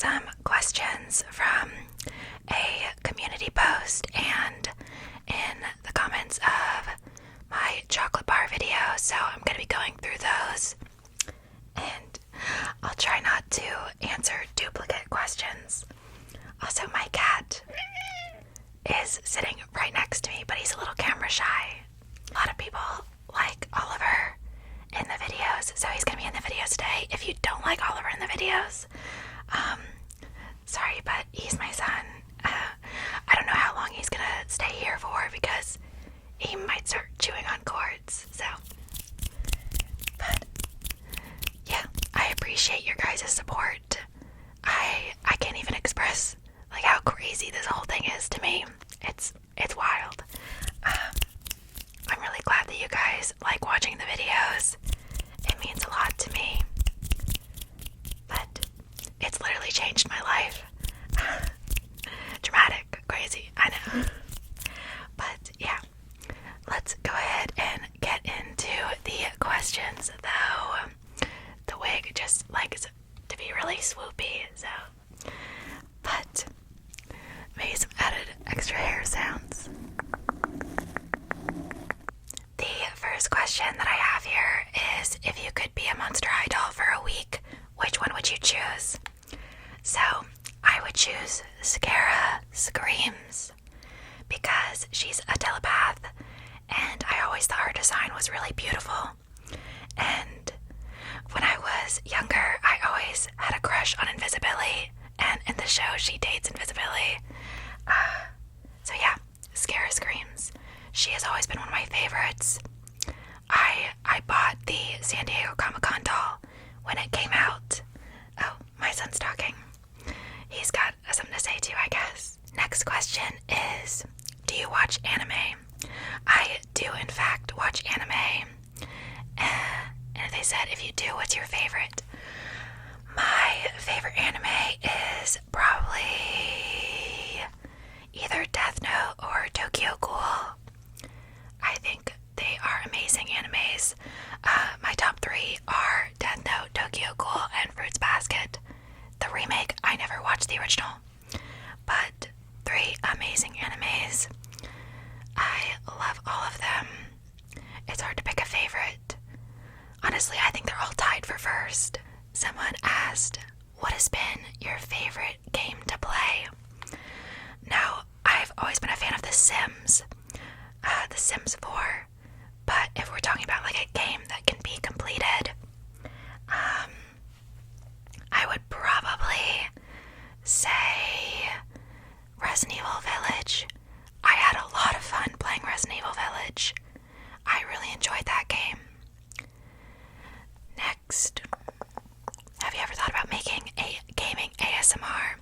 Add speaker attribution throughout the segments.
Speaker 1: some questions from a community post and in the comments of my chocolate bar video, so I'm going to be going through those, and I'll try not to answer duplicate questions. Also, my cat is sitting right next to me, but he's a little camera shy. A lot of people like Oliver in the videos, so he's going to be in the videos today. If you don't like Oliver in the videos, sorry, but he's my son. I don't know how long he's going to stay here for because he might start chewing on cords, so. But, yeah, I appreciate your guys' support. I can't even express, like, how crazy this whole thing is to me. It's wild. I'm really glad that you guys like watching the videos. It means a lot to me. But it's literally changed my life. Dramatic, crazy, I know. But yeah, let's go ahead and get into the questions, though the wig just likes to be really swoopy, so. But maybe some added extra hair sounds. The first question that I have here is, if you could be a Monster High doll for a week, which one would you choose? So, I would choose Scara Screams, because she's a telepath, and I always thought her design was really beautiful. And when I was younger, I always had a crush on Invisibility, and in the show, she dates Invisibility. So yeah, Scara Screams. She has always been one of my favorites. I bought the San Diego Comic-Con doll when it came out. Oh, my son's talking. He's got something to say too, I guess. Next question is, do you watch anime? I do, in fact, watch anime. And they said, if you do, what's your favorite? My favorite anime is probably either Death Note or Tokyo Ghoul. I think they are amazing animes. My top three are Death Note, Tokyo Ghoul, and Fruits Basket. The remake, I never watched the original, but three amazing animes. I love all of them. It's hard to pick a favorite. Honestly, I think they're all tied for first. Someone asked, what has been your favorite game to play? Now, I've always been a fan of The Sims, The Sims 4, but if we're talking about like a game that can be completed, I would probably say Resident Evil Village. I had a lot of fun playing Resident Evil Village. I really enjoyed that game. Next, have you ever thought about making a gaming ASMR?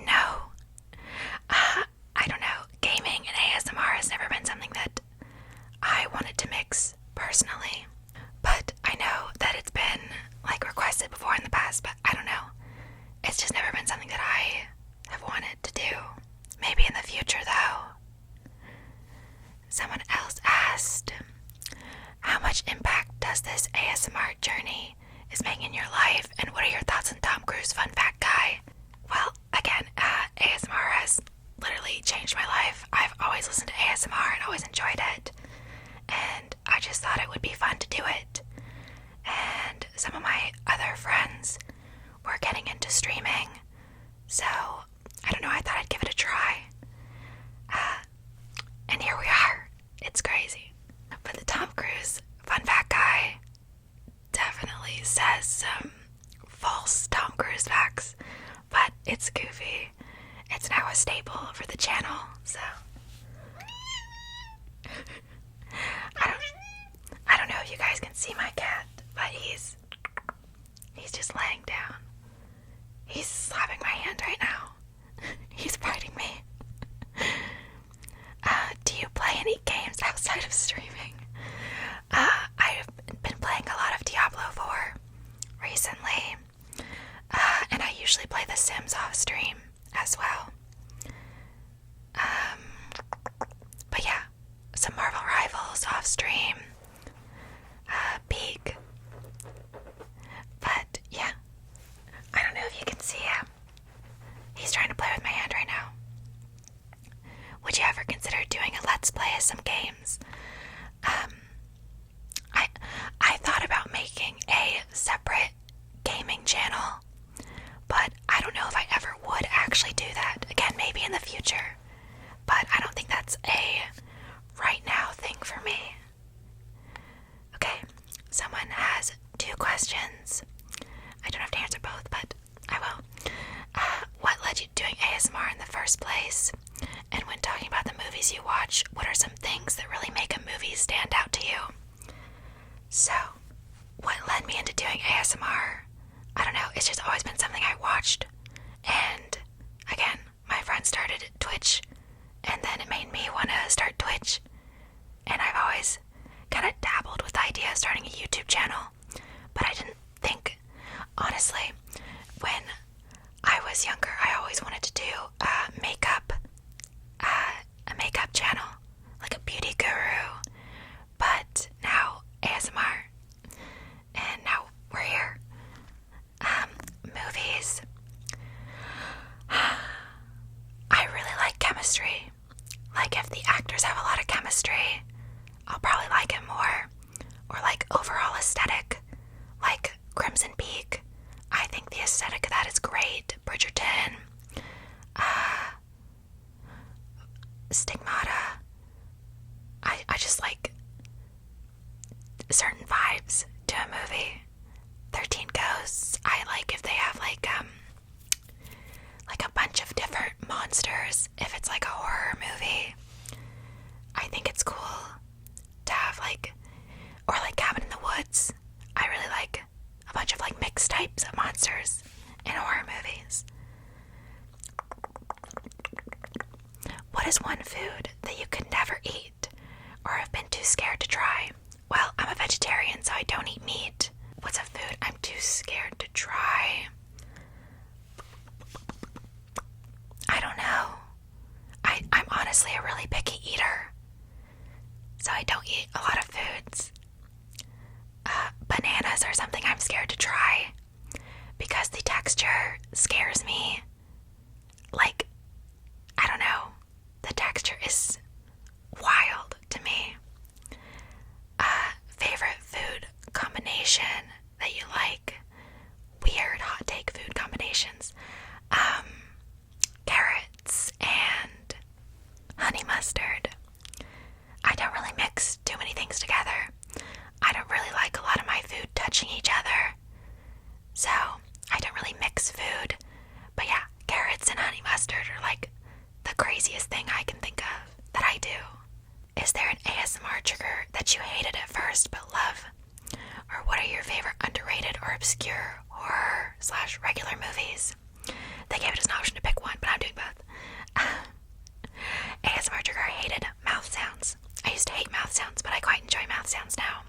Speaker 1: No. I don't know. Gaming and ASMR has never been something that I wanted to mix personally. But I know that it's been like requested before in the past, but I don't know. It's just never been something that I have wanted to do. Maybe in the future though. Someone else asked, how much impact does this ASMR journey is making in your life, and what are your thoughts on Tom Cruise Fun Fact Guy? Well, again, ASMR has literally changed my life. I've always listened to ASMR and always enjoyed it, and I just thought it would be fun to do it. And some of my other friends were getting into streaming, so I don't know, I thought I'd give it a try. And here we are. It's crazy. But the Tom Cruise Fun Fact Guy definitely says some false Tom Cruise facts, but it's goofy. It's now a staple for the channel, so I don't know if you guys can see my cat, but he's just laying down. He's slapping my hand right now. He's biting me. Do you play any games outside of streaming? I've been playing a lot of Diablo 4 recently, and I usually play The Sims off stream as well. But yeah, some Marvel Rivals off stream, Peak. But yeah, I don't know if you it's just always been something I watched. And again, my friend started Twitch, and then it made me want to start Twitch. And I've always kind of dabbled with the idea of starting a YouTube channel, but I didn't think, honestly, when I was younger, I always wanted to do a makeup channel, like a beauty guru. But now ASMR, and now we're here. Movies. I really like chemistry. Like if the actors have a lot of chemistry, I'll probably like it more. Or like overall aesthetic, like Crimson Peak. I think the aesthetic of that is great. Bridgerton, Stigmata. I just like certain vibes to a movie. 13 Ghosts, I like if they have like a bunch of different monsters. If it's like a horror movie, I think it's cool to have or like Cabin in the Woods. I really like a bunch of like mixed types of monsters in horror movies. What is one food that you could never eat or have been too scared to try? Well, I'm a vegetarian, so I don't eat meat. What's a food I'm too scared to try? I don't know. I'm honestly a really picky eater, so I don't eat a lot of foods. Bananas are something I'm scared to try because the texture scares me. Like, I don't know. The texture is wild to me. Favorite food combination that you like? Weird hot take food combinations. Carrots and honey mustard. I don't really mix too many things together. I don't really like a lot of my food touching each other, so I don't really mix food. But yeah, carrots and honey mustard are like the craziest thing I can think of that I do. Is there an ASMR trigger that you hated at first but love? Or what are your favorite underrated or obscure horror/regular movies? They gave it as an option to pick one, but I'm doing both. ASMR trigger, I hated mouth sounds. I used to hate mouth sounds, but I quite enjoy mouth sounds now.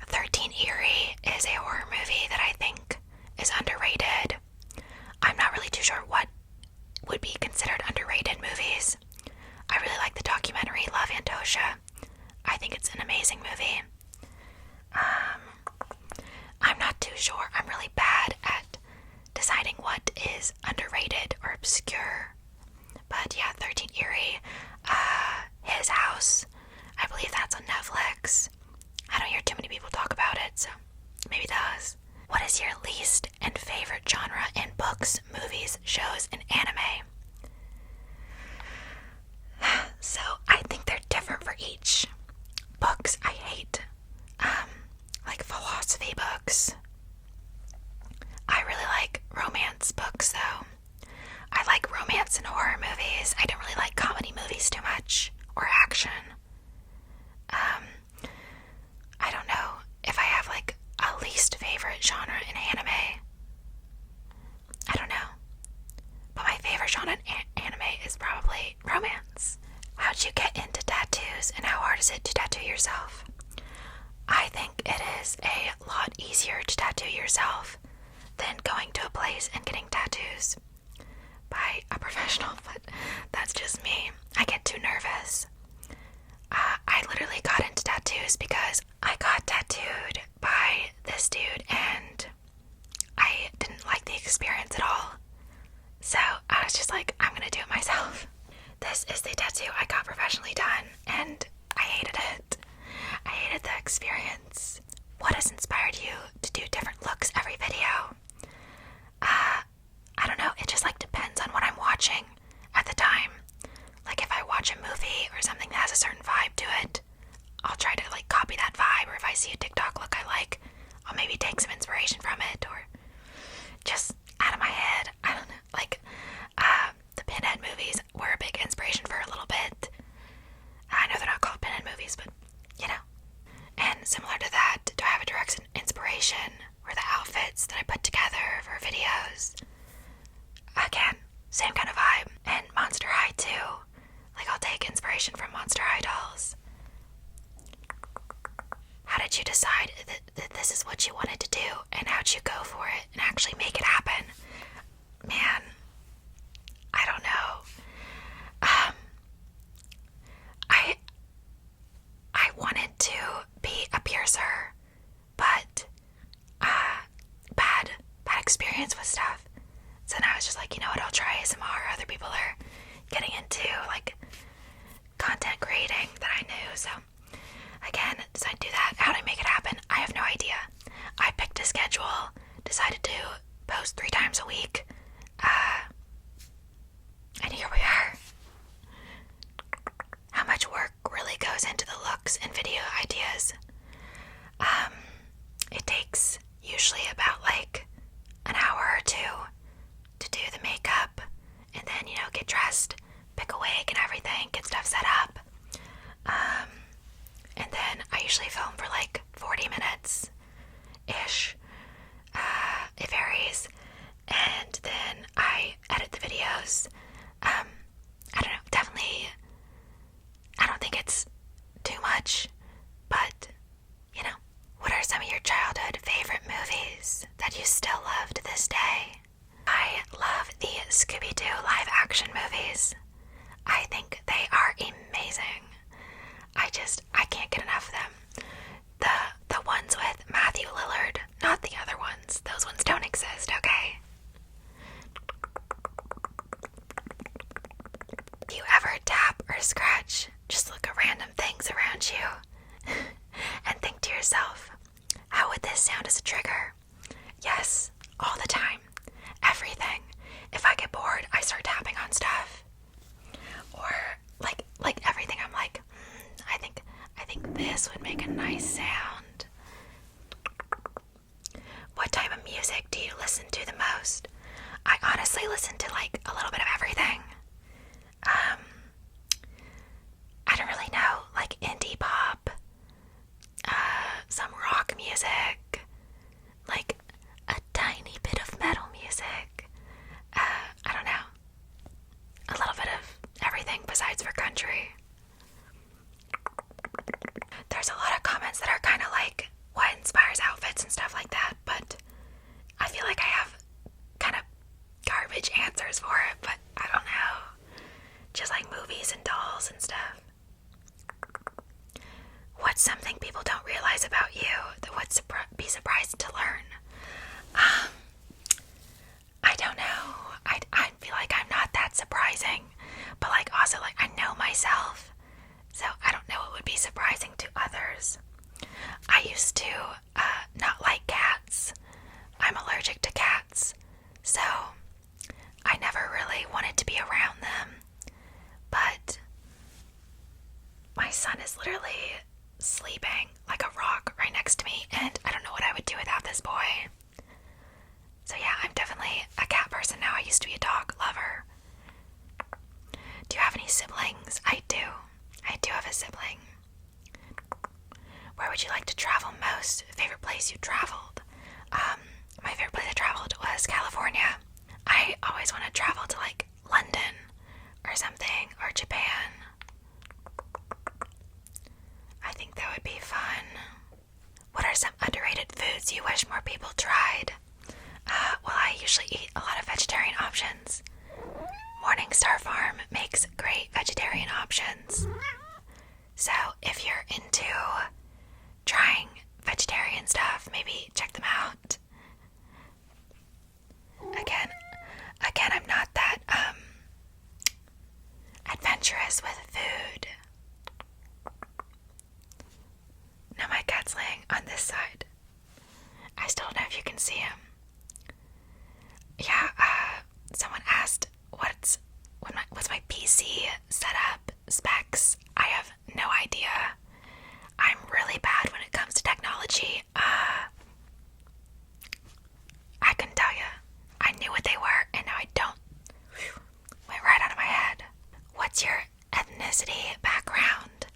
Speaker 1: 13 Eerie is a horror movie that I think is underrated. I'm not really too sure what would be considered underrated movies. I really like the documentary Love, Antosha. I think it's an amazing movie. I'm not too sure. I'm really bad at deciding what is underrated or obscure. But yeah, 13 Eerie, His House, I believe that's on Netflix. I don't hear too many people talk about it, so maybe those. What is your least and favorite genre in books, movies, shows, and anime? So I think they're different for each. Books I hate, like philosophy books. I really like romance books though. I like romance and horror movies. I don't really like comedy movies too much, or action. I don't know if I have like a least favorite genre in anime. I don't know. But my favorite genre in anime is probably romance. How'd you get into tattoos and how hard is it to tattoo yourself? I think it is a lot easier to tattoo yourself than going to a place and getting tattoos by a professional, but that's just me. I get too nervous. I literally got into tattoos because I got tattooed by this dude and I didn't like the experience at all. So I was just like, I'm gonna do it myself. This is the tattoo I got professionally done and I hated it. I hated the experience. What has inspired you to do different looks every video? I don't know, it just like depends on what I'm watching at the time. Like if I watch a movie or something that has a certain vibe to it, I'll try to like copy that vibe, or if I see a TikTok look outfits that I put together for videos. Again, same kind of vibe. And Monster High too. Like, I'll take inspiration from Monster High dolls. How did you decide that this is what you wanted to do, and how'd you go for it and actually make it happen? Man, I don't know. I wanted to be a piercer, but bad experience with stuff. So then I was just like, you know what, I'll try ASMR. Other people are getting into like content creating that I knew. So again, decided to do that. How did I make it happen? I have no idea. I picked a schedule, decided to post 3 times a week, and here we are. How much work really goes into the looks and video ideas? It takes usually about like an hour or 2 to do the makeup, and then, you know, get dressed, pick a wig and everything, get stuff set up. And then I usually film for like 40 minutes-ish. It varies. And then I edit the videos. I don't know, definitely, I don't think it's too much, but, you know, what are some of your childhood favorite movies that you still love to this day? I love the Scooby-Doo live-action movies. I think they are amazing. I can't get enough of them. The ones with Matthew Lillard, not the other ones. Those ones don't exist, okay? Do you ever tap or scratch? Just look at random things around you and think to yourself, how would this sound as a trigger? Yes, all the time. Everything. If I get bored, I start tapping on stuff. Or like everything, I'm like, I think this would make a nice sound. What type of music do you listen to the most? I honestly listen to like a little bit of everything. I don't really know, like indie pop, some rock music, like a tiny bit of metal music. I don't know. A little bit of everything besides for country. There's a lot of comments that are kind of like, what inspires outfits and stuff like that, but I feel like I have kind of garbage answers for it, but I don't know. Just like movies and dolls and stuff. What's something people don't realize about you that would be surprised to learn? I don't know. I feel like I'm not that surprising, but like also like I know myself, so I don't know what would be surprising to others. I used to not like cats. I'm allergic to cats, so I never really wanted to be around them. But my son is literally sleeping like a rock right next to me, and I don't know what I would do without this boy. So yeah, I'm definitely a cat person now. I used to be a dog lover. Do you have any siblings? I do. I do have a sibling. Where would you like to travel most? Favorite place you traveled? My favorite place I traveled was California. I always want to travel to like London or something, or Japan. I think that would be fun. What are some underrated foods you wish more people tried? Well, I usually eat a lot of vegetarian options. Morningstar Farm makes great vegetarian options. So if you're into trying vegetarian stuff, maybe check them out. Again, I'm not that adventurous with food. Now my cat's laying on this side. I still don't know if you can see him. Yeah, someone asked what's my PC setup specs. I have no idea. I'm really bad when it comes to technology. I couldn't tell you. I knew what they were, and now I don't. Went right out of my head. What's your ethnicity background?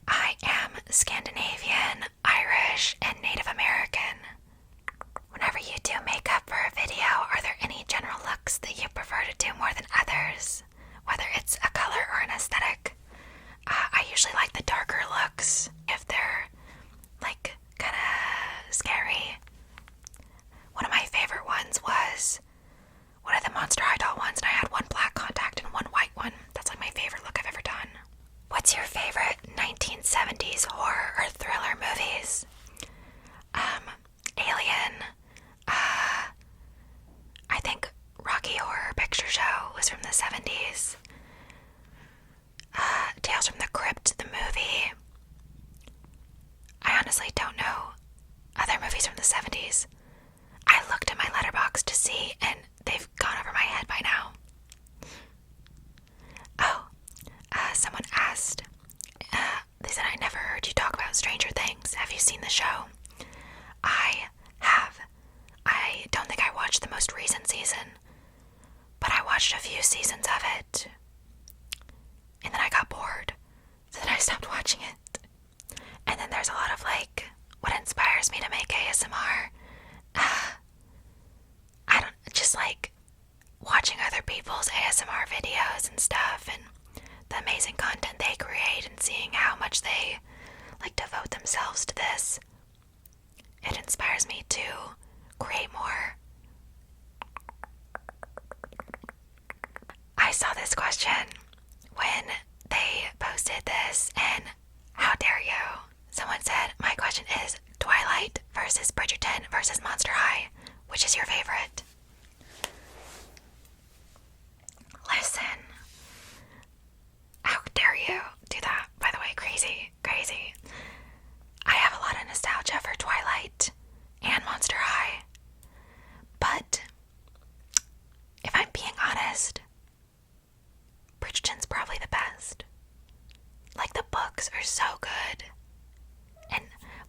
Speaker 1: I am Scandinavian, Irish, and Native American. Whenever you do 70s. Tales from the Crypt, the movie. I honestly don't know other movies from the 70s. I looked at my Letterboxd to see, and they've gone over my head by now. Oh, someone asked, they said, I never heard you talk about Stranger Things. Have you seen the show? I have. I don't think I watched the most recent season, but I watched a few seasons of it, and then I got bored, so then I stopped watching it. And then there's a lot of, like, what inspires me to make ASMR. I don't, just like watching other people's ASMR videos and stuff, and the amazing content they create, and seeing how much they, like, devote themselves to this. It inspires me to create more. I saw this question when they posted this, and how dare you? Someone said, my question is Twilight versus Bridgerton versus Monster High. Which is your favorite? Listen. How dare you do that? By the way, crazy, crazy. I have a lot of nostalgia for Twilight and Monster High. But if I'm being honest, Bridgerton's probably the best. Like, the books are so good. And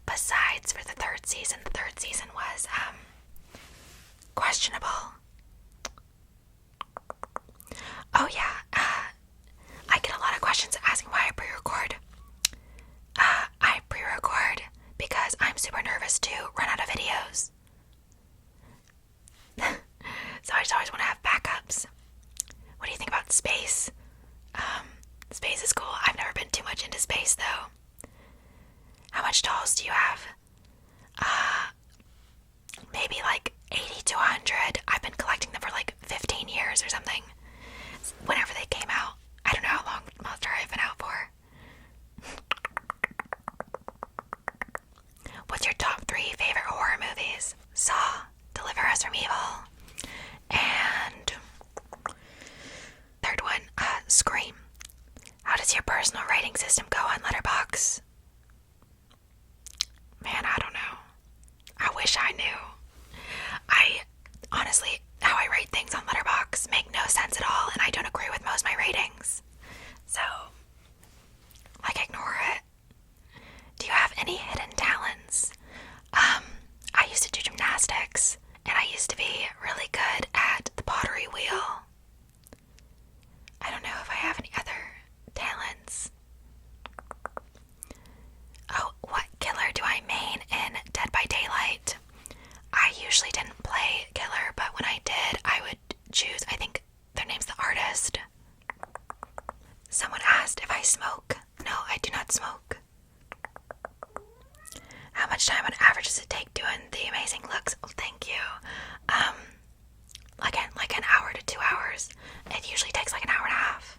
Speaker 1: besides for the third season was questionable. Oh yeah, I get a lot of questions asking why I pre-record. I pre-record because I'm super nervous to run out of videos. So I just always want to have backups. What do you think about space? Space is cool. I've never been too much into space though. How much dolls do you have? Maybe like 80 to 100. I've been collecting them for like 15 years or something. Whenever they came out. I don't know how long Monster High have been out for. What's your top 3 favorite horror movies? Saw, Deliver Us from Evil, and third one, Scream. How does your personal rating system go on Letterboxd? Man, I don't know. I wish I knew. Honestly, how I rate things on Letterboxd make no sense at all, and I don't agree with most of my ratings. So, like, ignore it. Do you have any hidden talents? I used to do gymnastics, and I used to be really good at the pottery wheel. I don't know if I have any other talents. Oh, what killer do I main in Dead by Daylight? I usually didn't play killer, but when I did, I would choose, I think their name's The Artist. Someone asked if I smoke. No, I do not smoke. How much time on average does it take doing the amazing looks? Oh, thank you. Like an hour to 2 hours. It usually takes like an hour and a half.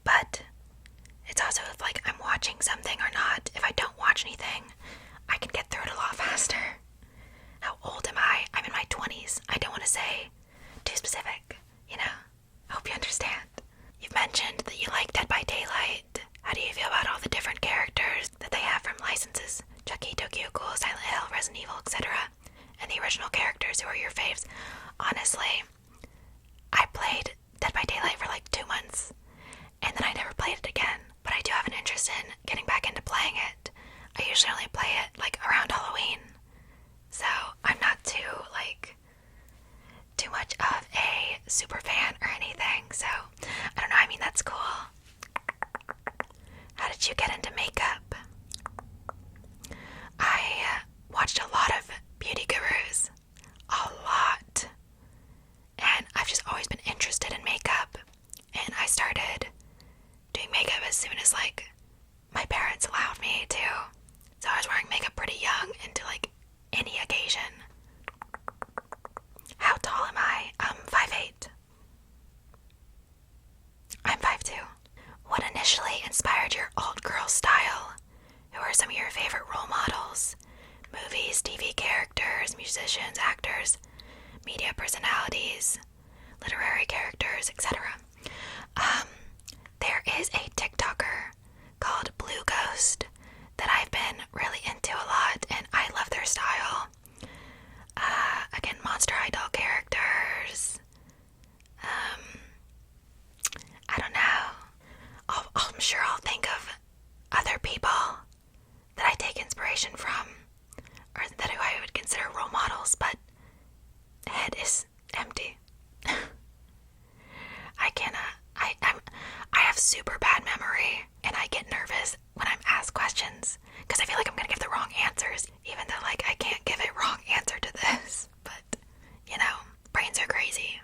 Speaker 1: But it's also if like I'm watching something or not. If I don't watch anything, I can get through it a lot faster. How old am I? I'm in my 20s. I don't want to say too specific, you know? I hope you understand. You've mentioned that you like Dead by Daylight. How do you feel about all the different characters that they have from licenses? Chucky, Tokyo Ghoul, Silent Hill, Resident Evil, etc. And the original characters, who are your faves? Honestly, I played Dead by Daylight for like 2 months, and then I never played it again, but I do have an interest in getting back into playing it. I usually only play it like around Halloween, so I'm not too much of a super fan or anything, so I don't know, I mean, that's cool. How did you get into makeup? I watched a lot of beauty gurus. A lot. And I've just always been interested in makeup. And I started doing makeup as soon as, like, my parents allowed me to. So I was wearing makeup pretty young into, like, any occasion. How tall am I? 5'8". I'm 5'2". What initially inspired your alt-girl style? Who are some of your favorite role models? Movies, TV characters, musicians, actors, media personalities, literary characters, etc. There is a TikToker called Blue Ghost that I've been really into a lot, and I love their style. Again, Monster High doll characters. I don't know. I'm sure I'll think of other people that I take inspiration from, or that I would consider role models, but the head is empty. I have super bad memory, and I get nervous when I'm asked questions because I feel like I'm gonna give the wrong answers, even though like I can't give a wrong answer to this. But you know, brains are crazy.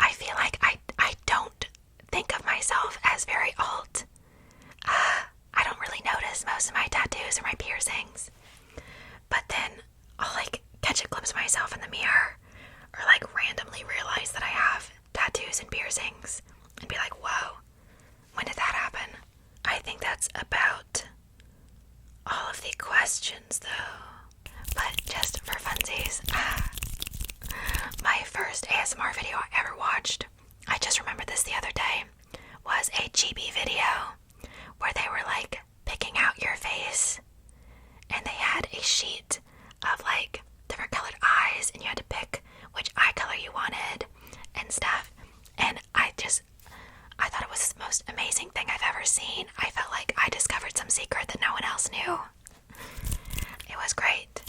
Speaker 1: I feel like I don't think of myself as very alt. I don't really notice most of my tattoos or my piercings, but then I'll like catch a glimpse of myself in the mirror, or like randomly realize that I have tattoos and piercings and be like, whoa, when did that happen? I think that's about all of the questions though. But just for funsies, my first ASMR video I ever watched, I just remembered this the other day, was a GB video where they were like picking out your face, and they had a sheet of like different colored eyes, and you had to pick which eye color you wanted and stuff. And I thought it was the most amazing thing I've ever seen. I felt like I discovered some secret that no one else knew. It was great.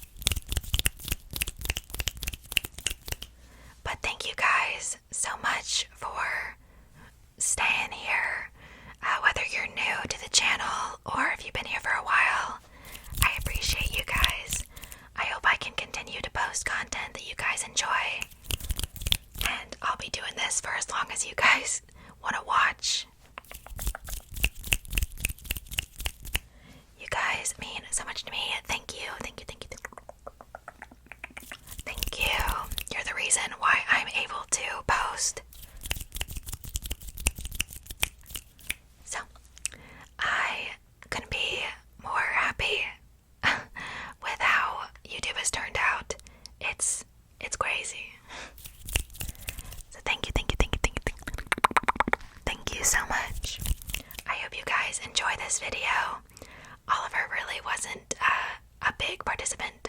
Speaker 1: But thank you guys so much for staying here. Whether you're new to the channel or if you've been here for a while, I appreciate you guys. I hope I can continue to post content that you guys enjoy. And I'll be doing this for as long as you guys want to watch. You guys mean so much to me. Thank you. Thank you. Thank you. Thank you. You're the reason why I'm able to post. So, I couldn't be more happy with how YouTube has turned out. It's crazy. So thank you. Thank you so much. I hope you guys enjoy this video. Oliver really wasn't a big participant